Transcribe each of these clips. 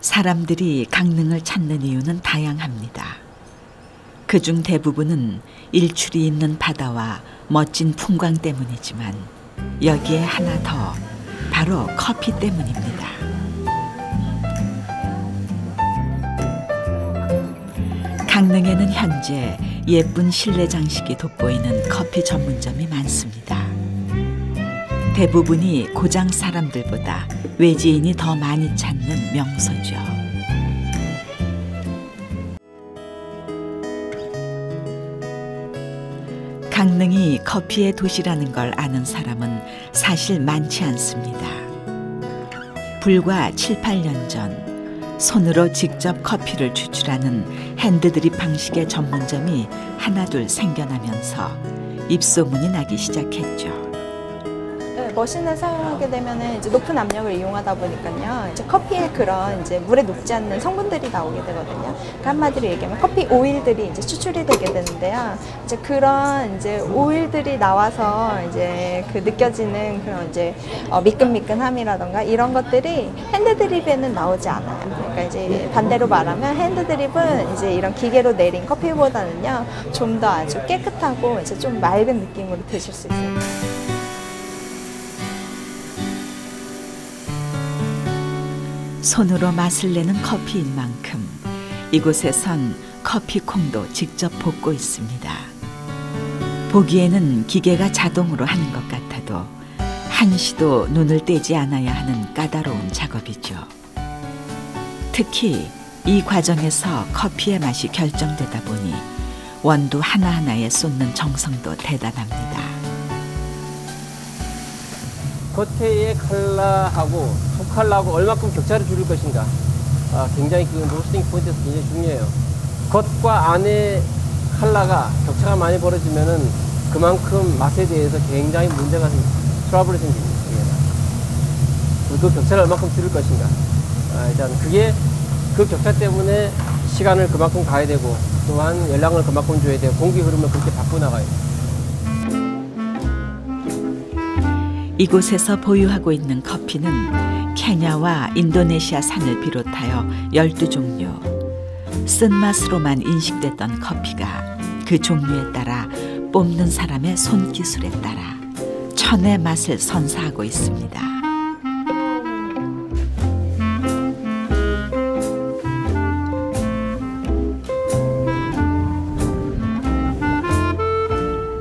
사람들이 강릉을 찾는 이유는 다양합니다. 그중 대부분은 일출이 있는 바다와 멋진 풍광 때문이지만 여기에 하나 더, 바로 커피 때문입니다. 강릉에는 현재 예쁜 실내 장식이 돋보이는 커피 전문점이 많습니다. 대부분이 고장 사람들보다 외지인이 더 많이 찾는 명소죠. 강릉이 커피의 도시라는 걸 아는 사람은 사실 많지 않습니다. 불과 7, 8년 전 손으로 직접 커피를 추출하는 핸드드립 방식의 전문점이 하나둘 생겨나면서 입소문이 나기 시작했죠. 머신을 사용하게 되면은 이제 높은 압력을 이용하다 보니까요, 이제 커피에 그런 이제 물에 녹지 않는 성분들이 나오게 되거든요. 그러니까 한마디로 얘기하면 커피 오일들이 이제 추출이 되게 되는데요. 이제 그런 이제 오일들이 나와서 이제 그 느껴지는 그런 이제 미끈미끈함이라던가 이런 것들이 핸드드립에는 나오지 않아요. 그러니까 이제 반대로 말하면 핸드드립은 이제 이런 기계로 내린 커피보다는요, 좀 더 아주 깨끗하고 이제 좀 맑은 느낌으로 드실 수 있어요. 손으로 맛을 내는 커피인 만큼 이곳에선 커피콩도 직접 볶고 있습니다. 보기에는 기계가 자동으로 하는 것 같아도 한시도 눈을 떼지 않아야 하는 까다로운 작업이죠. 특히 이 과정에서 커피의 맛이 결정되다 보니 원두 하나하나에 쏟는 정성도 대단합니다. 겉에의 컬러하고 속 컬러하고 얼마큼 격차를 줄일 것인가, 굉장히 그 로스팅 포인트에서 굉장히 중요해요. 겉과 안의 컬러가 격차가 많이 벌어지면은 그만큼 맛에 대해서 굉장히 문제가 트러블이 생깁니다. 그 격차를 얼마큼 줄일 것인가, 일단 그게 그 격차 때문에 시간을 그만큼 가야 되고 또한 열량을 그만큼 줘야 되고 공기 흐름을 그렇게 바꿔나가야 돼요. 이곳에서 보유하고 있는 커피는 케냐와 인도네시아 산을 비롯하여 12종류. 쓴맛으로만 인식됐던 커피가 그 종류에 따라 뽑는 사람의 손기술에 따라 천의 맛을 선사하고 있습니다.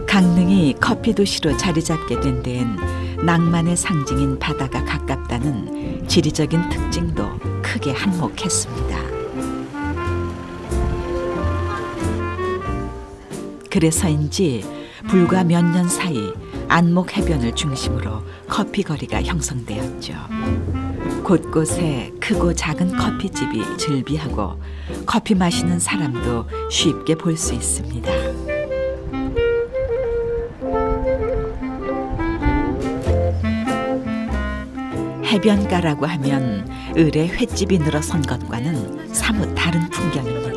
강릉이 커피 도시로 자리 잡게 된 데엔 낭만의 상징인 바다가 가깝다는 지리적인 특징도 크게 한몫했습니다. 그래서인지 불과 몇 년 사이 안목 해변을 중심으로 커피 거리가 형성되었죠. 곳곳에 크고 작은 커피집이 즐비하고 커피 마시는 사람도 쉽게 볼 수 있습니다. 해변가라고 하면 을에 횟집이 늘어선 것과는 사뭇 다른 풍경입니다.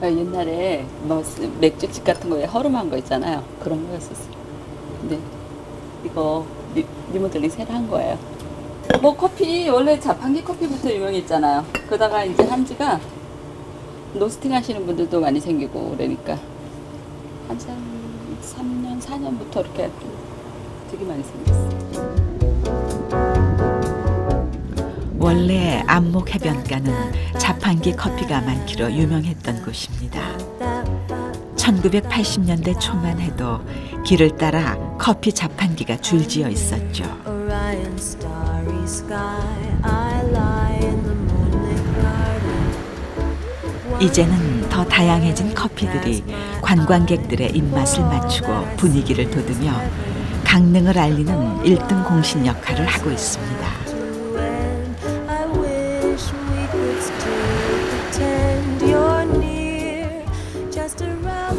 옛날에 뭐 맥주집 같은 거에 허름한 거 있잖아요. 그런 거였었어요. 근데 이거 리모델링 새로 한 거예요. 뭐 커피 원래 자판기 커피부터 유명했잖아요. 그러다가 이제 한지가 로스팅 하시는 분들도 많이 생기고 그러니까 한 3년, 4년부터 이렇게 되게 많이 생겼어요. 원래 안목 해변가는 자판기 커피가 많기로 유명했던 곳입니다. 1980년대 초만 해도 길을 따라 커피 자판기가 줄지어 있었죠. 이제는 더 다양해진 커피들이 관광객들의 입맛을 맞추고 분위기를 돋우며 강릉을 알리는 1등 공신 역할을 하고 있습니다.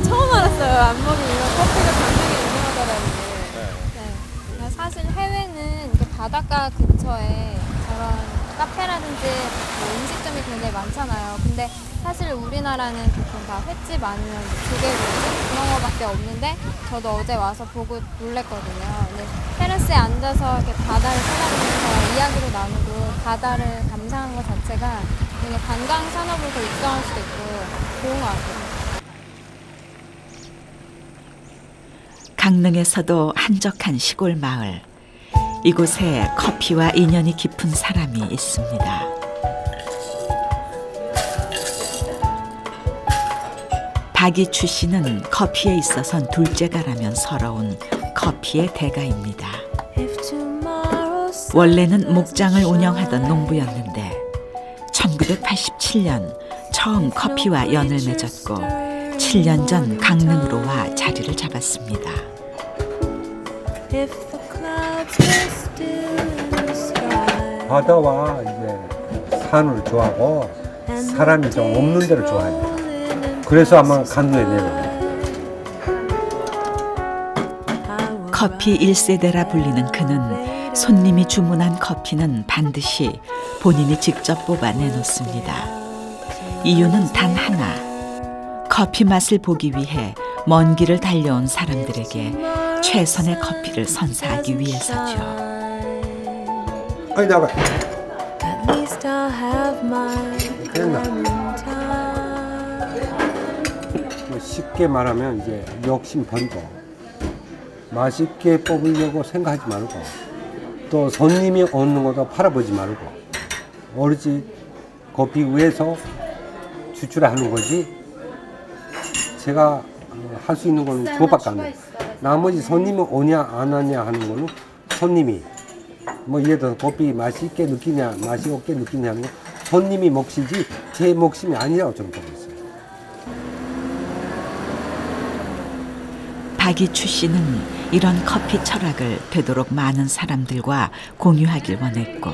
처음 알았어요. 안목이 이런 커피가 굉장히 유명하다라는 게. 네. 사실 해외는 이렇게 바닷가 근처에 저런 카페라든지 뭐 음식점이 굉장히 많잖아요. 근데 사실 우리나라는 보통 다 횟집 아니면 조개구이 그런 거밖에 없는데 저도 어제 와서 보고 놀랬거든요. 근데 테라스에 앉아서 이렇게 바다를 쳐다보면서 이야기를 나누고 바다를 감상하는 것 자체가 되게 관광 산업을 더 육성할 수도 있고 좋은 것 같아요. 강릉에서도 한적한 시골 마을. 이곳에 커피와 인연이 깊은 사람이 있습니다. 박이추 씨는 커피에 있어선 둘째가라면 서러운 커피의 대가입니다. 원래는 목장을 운영하던 농부였는데 1987년 처음 커피와 연을 맺었고 7년 전 강릉으로 와 자리를 잡았습니다. 바다와 이제 산을 좋아하고 사람이 좀 없는 데를 좋아해요. 그래서 아마 강릉에 내려요. 커피 1세대라 불리는 그는 손님이 주문한 커피는 반드시 본인이 직접 뽑아 내놓습니다. 이유는 단 하나. 커피 맛을 보기 위해 먼 길을 달려온 사람들에게 최선의 커피를 선사하기 위해서죠. 아니 나가. 됐나? 쉽게 말하면 이제 욕심 버리고 맛있게 뽑으려고 생각하지 말고 또 손님이 오는 것도 팔아보지 말고 오로지 커피 위해서 추출하는 거지. 제가 할 수 있는 거는 그것밖에 안 돼요. 나머지 손님이 오냐 안 오냐 하는 거는 손님이 뭐 예를 들어 커피 맛있게 느끼냐 맛이 없게 느끼냐 하는 거 손님이 몫이지 제 몫이 아니라고 저는 보고 있어요. 박이추 씨는 이런 커피 철학을 되도록 많은 사람들과 공유하길 원했고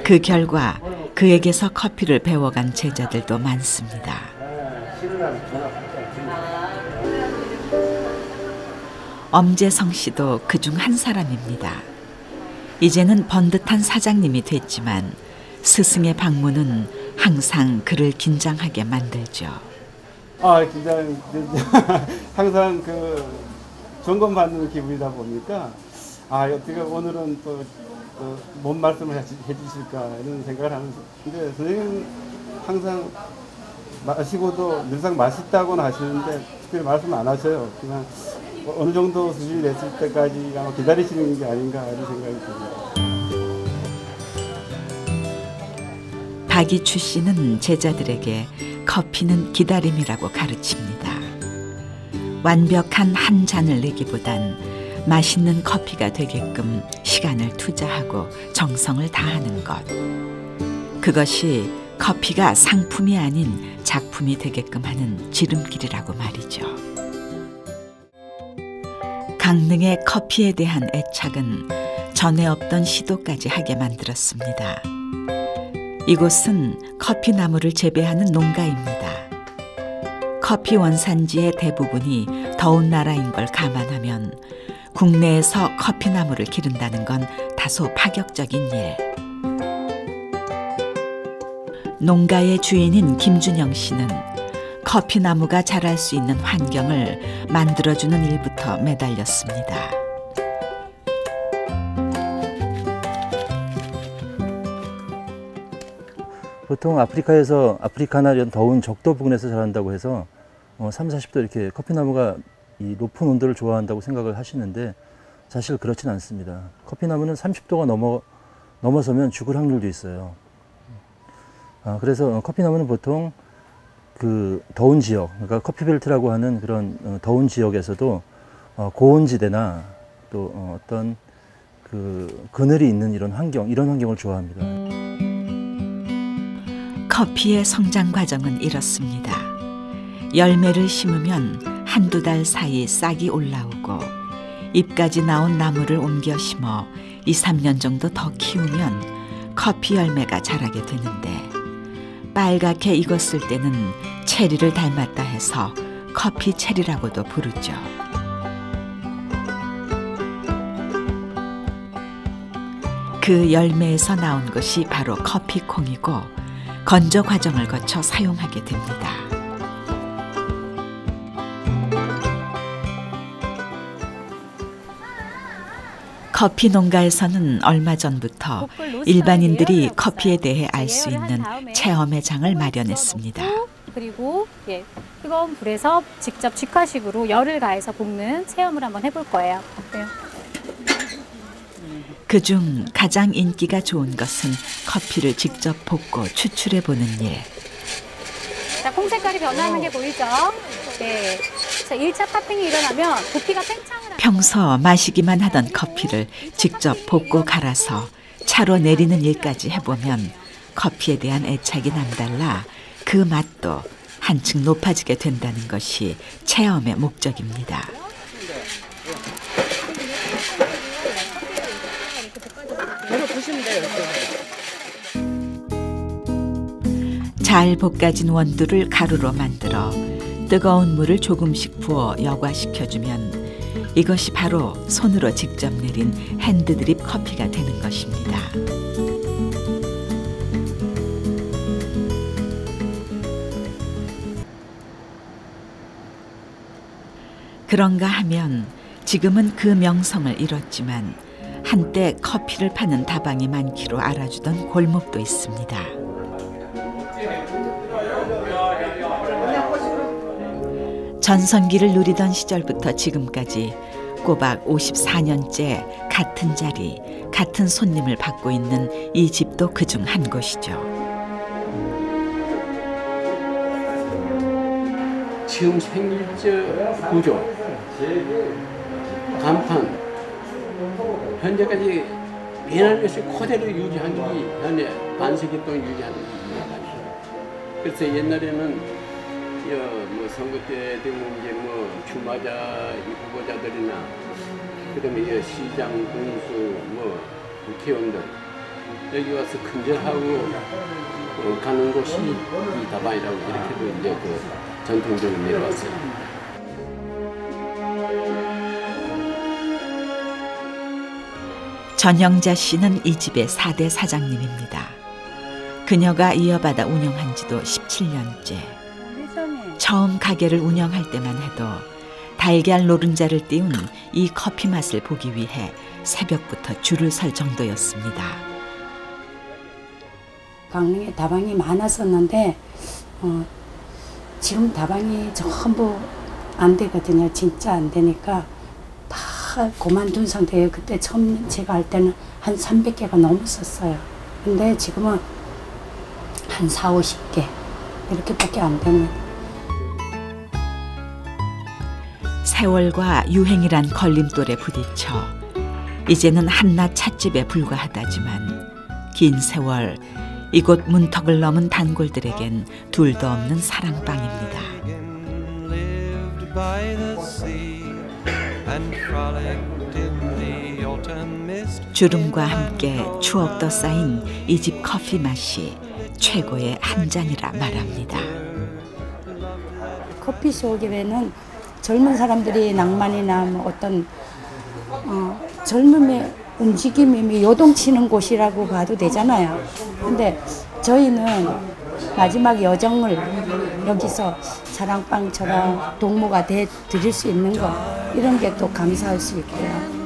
그 결과 그에게서 커피를 배워간 제자들도 많습니다. 엄재성 씨도 그중 한 사람입니다. 이제는 번듯한 사장님이 됐지만 스승의 방문은 항상 그를 긴장하게 만들죠. 긴장. 항상 점검받는 기분이다 보니까 어떻게 오늘은 또 뭔 말씀을 해주실까 이런 생각을 하는데 선생님 항상 마시고도 늘상 맛있다고는 하시는데 특별히 말씀 안 하셔요. 그냥 어느 정도 수준이 됐을 때까지 아마 기다리시는 게 아닌가 이런 생각이 듭니다. 박이추 씨는 제자들에게 커피는 기다림이라고 가르칩니다. 완벽한 한 잔을 내기보단 맛있는 커피가 되게끔 시간을 투자하고 정성을 다하는 것. 그것이 커피가 상품이 아닌 작품이 되게끔 하는 지름길이라고 말이죠. 강릉의 커피에 대한 애착은 전에 없던 시도까지 하게 만들었습니다. 이곳은 커피 나무를 재배하는 농가입니다. 커피 원산지의 대부분이 더운 나라인 걸 감안하면 국내에서 커피 나무를 기른다는 건 다소 파격적인 일. 농가의 주인인 김준영 씨는 커피 나무가 자랄 수 있는 환경을 만들어주는 일부터 매달렸습니다. 보통 아프리카에서 아프리카나 이런 더운 적도 부근에서 자란다고 해서 30, 40도 이렇게 커피나무가 이 높은 온도를 좋아한다고 생각을 하시는데 사실 그렇진 않습니다. 커피나무는 30도가 넘어서면 죽을 확률도 있어요. 그래서 커피나무는 보통 그 더운 지역, 그러니까 커피벨트라고 하는 그런 더운 지역에서도 고온지대나 또 어떤 그 그늘이 있는 이런 환경을 좋아합니다. 커피의 성장 과정은 이렇습니다. 열매를 심으면 한두 달 사이 싹이 올라오고 잎까지 나온 나무를 옮겨 심어 2, 3년 정도 더 키우면 커피 열매가 자라게 되는데 빨갛게 익었을 때는 체리를 닮았다 해서 커피 체리라고도 부르죠. 그 열매에서 나온 것이 바로 커피콩이고 건조 과정을 거쳐 사용하게 됩니다. 커피 농가에서는 얼마 전부터 일반인들이 커피에 대해 알 수 있는 체험의 장을 마련했습니다. 그리고 뜨거운 불에서 직접 직화식으로 열을 가해서 볶는 체험을 한번 해볼 거예요. 어때요? 그중 가장 인기가 좋은 것은 커피를 직접 볶고 추출해보는 일. 자, 콩 색깔이 변하는 게 보이죠? 네. 자, 1차 탑핑이 일어나면 부피가 팽창을 평소 마시기만 하던 커피를 직접 볶고 갈아서 차로 내리는 일까지 해보면 커피에 대한 애착이 남달라 그 맛도 한층 높아지게 된다는 것이 체험의 목적입니다. 잘 볶아진 원두를 가루로 만들어 뜨거운 물을 조금씩 부어 여과시켜주면 이것이 바로 손으로 직접 내린 핸드드립 커피가 되는 것입니다. 그런가 하면 지금은 그 명성을 잃었지만 한때 커피를 파는 다방이 많기로 알아주던 골목도 있습니다. 전성기를 누리던 시절부터 지금까지 꼬박 54년째 같은 자리, 같은 손님을 받고 있는 이 집도 그중 한 곳이죠. 지금 생일저 구조, 간판, 현재까지 변함없이 그대로 유지하는 게 현재 반세기 동안 유지하는 게 그래서 옛날에는 뭐 선거 때 되면 이제 뭐 주마자 후보자들이나 그다음에 시장, 군수, 뭐 국회의원들 여기 와서 큰절하고 가는 곳이 이 다방이라고 이렇게도 이제 그 전통적으로 내려왔어요. 전영자 씨는 이 집의 4대 사장님입니다. 그녀가 이어받아 운영한 지도 17년째. 처음 가게를 운영할 때만 해도 달걀 노른자를 띄운 이 커피 맛을 보기 위해 새벽부터 줄을 설 정도였습니다. 강릉에 다방이 많았었는데 지금 다방이 전부 안 되거든요. 진짜 안 되니까 다 그만둔 상태예요. 그때 처음 제가 할 때는 한 300개가 넘었었어요. 근데 지금은 한 4, 50개 이렇게밖에 안 됩니다. 세월과 유행이란 걸림돌에 부딪혀 이제는 한낱 찻집에 불과하다지만 긴 세월 이곳 문턱을 넘은 단골들에겐 둘도 없는 사랑방입니다. 주름과 함께 추억도 쌓인 이 집 커피 맛이 최고의 한 잔이라 말합니다. 커피숍에는 젊은 사람들이 낭만이나 뭐 어떤 젊음의 움직임이 요동치는 곳이라고 봐도 되잖아요. 근데 저희는 마지막 여정을 여기서 사랑방처럼 동무가 돼 드릴 수 있는 거 이런 게 또 감사할 수 있고요.